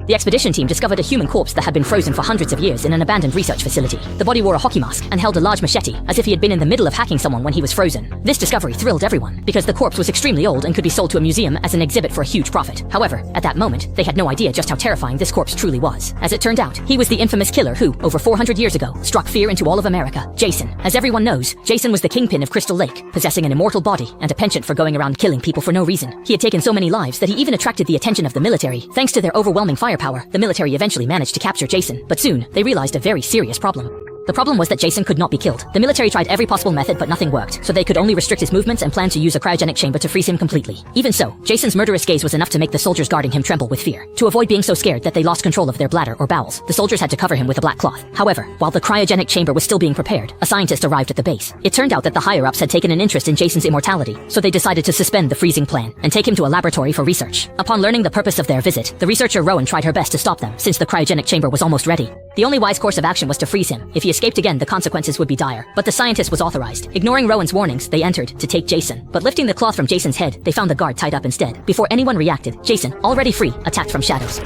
The expedition team discovered a human corpse that had been frozen for hundreds of years in an abandoned research facility. The body wore a hockey mask and held a large machete, as if he had been in the middle of hacking someone when he was frozen. This discovery thrilled everyone, because the corpse was extremely old and could be sold to a museum as an exhibit for a huge profit. However, at that moment, they had no idea just how terrifying this corpse truly was. As it turned out, he was the infamous killer who, over 400 years ago, struck fear into all of America, Jason. As everyone knows, Jason was the kingpin of Crystal Lake, possessing an immortal body and a penchant for going around killing people for no reason. He had taken so many lives that he even attracted the attention of the military. Thanks to their overwhelming firepower, the military eventually managed to capture Jason, but soon, they realized a very serious problem. The problem was that Jason could not be killed. The military tried every possible method, but nothing worked, so they could only restrict his movements and plan to use a cryogenic chamber to freeze him completely. Even so, Jason's murderous gaze was enough to make the soldiers guarding him tremble with fear. To avoid being so scared that they lost control of their bladder or bowels, the soldiers had to cover him with a black cloth. However, while the cryogenic chamber was still being prepared, a scientist arrived at the base. It turned out that the higher-ups had taken an interest in Jason's immortality, so they decided to suspend the freezing plan and take him to a laboratory for research. Upon learning the purpose of their visit, the researcher Rowan tried her best to stop them, since the cryogenic chamber was almost ready. The only wise course of action was to freeze him. If he escaped again, the consequences would be dire. But the scientist was authorized. Ignoring Rowan's warnings, they entered to take Jason. But lifting the cloth from Jason's head, they found the guard tied up instead. Before anyone reacted, Jason, already free, attacked from shadows.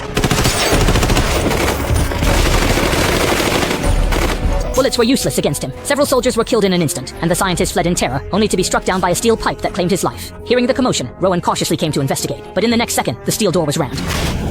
Bullets were useless against him. Several soldiers were killed in an instant, and the scientist fled in terror, only to be struck down by a steel pipe that claimed his life. Hearing the commotion, Rowan cautiously came to investigate, but in the next second, the steel door was rammed.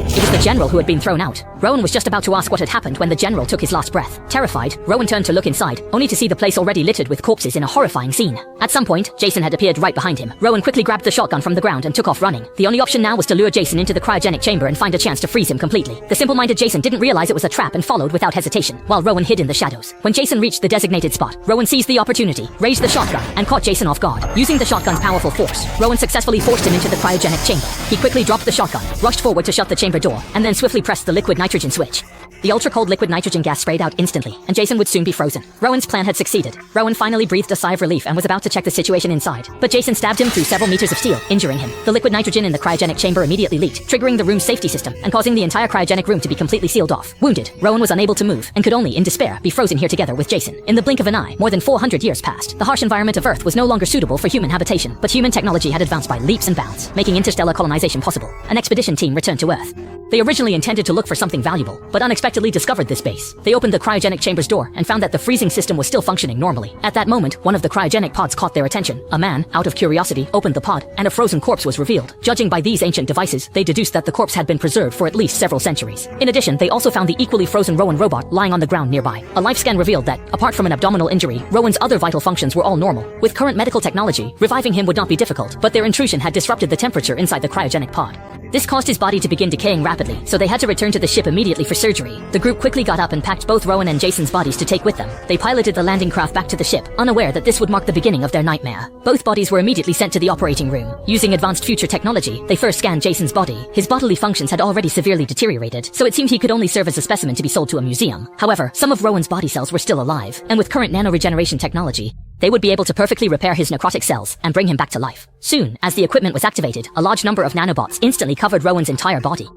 It was the general who had been thrown out. Rowan was just about to ask what had happened when the general took his last breath. Terrified, Rowan turned to look inside, only to see the place already littered with corpses in a horrifying scene. At some point, Jason had appeared right behind him. Rowan quickly grabbed the shotgun from the ground and took off running. The only option now was to lure Jason into the cryogenic chamber and find a chance to freeze him completely. The simple-minded Jason didn't realize it was a trap and followed without hesitation, while Rowan hid in the shadows. When Jason reached the designated spot, Rowan seized the opportunity, raised the shotgun, and caught Jason off guard. Using the shotgun's powerful force, Rowan successfully forced him into the cryogenic chamber. He quickly dropped the shotgun, rushed forward to shut the chamber door, and then swiftly pressed the liquid nitrogen switch. The ultra-cold liquid nitrogen gas sprayed out instantly, and Jason would soon be frozen. Rowan's plan had succeeded. Rowan finally breathed a sigh of relief and was about to check the situation inside, but Jason stabbed him through several meters of steel, injuring him. The liquid nitrogen in the cryogenic chamber immediately leaked, triggering the room's safety system and causing the entire cryogenic room to be completely sealed off. Wounded, Rowan was unable to move and could only, in despair, be frozen here together with Jason. In the blink of an eye, more than 400 years passed. The harsh environment of Earth was no longer suitable for human habitation, but human technology had advanced by leaps and bounds, making interstellar colonization possible. An expedition team returned to Earth. They originally intended to look for something valuable, but unexpectedly discovered this base. They opened the cryogenic chamber's door and found that the freezing system was still functioning normally. At that moment, one of the cryogenic pods caught their attention. A man, out of curiosity, opened the pod, and a frozen corpse was revealed. Judging by these ancient devices, they deduced that the corpse had been preserved for at least several centuries. In addition, they also found the equally frozen Rowan robot lying on the ground nearby. A life scan revealed that, apart from an abdominal injury, Rowan's other vital functions were all normal. With current medical technology, reviving him would not be difficult, but their intrusion had disrupted the temperature inside the cryogenic pod. This caused his body to begin decaying rapidly, so they had to return to the ship immediately for surgery. The group quickly got up and packed both Rowan and Jason's bodies to take with them. They piloted the landing craft back to the ship, unaware that this would mark the beginning of their nightmare. Both bodies were immediately sent to the operating room. Using advanced future technology, they first scanned Jason's body. His bodily functions had already severely deteriorated, so it seemed he could only serve as a specimen to be sold to a museum. However, some of Rowan's body cells were still alive, and with current nano-regeneration technology, they would be able to perfectly repair his necrotic cells and bring him back to life. Soon, as the equipment was activated, a large number of nanobots instantly covered Rowan's entire body.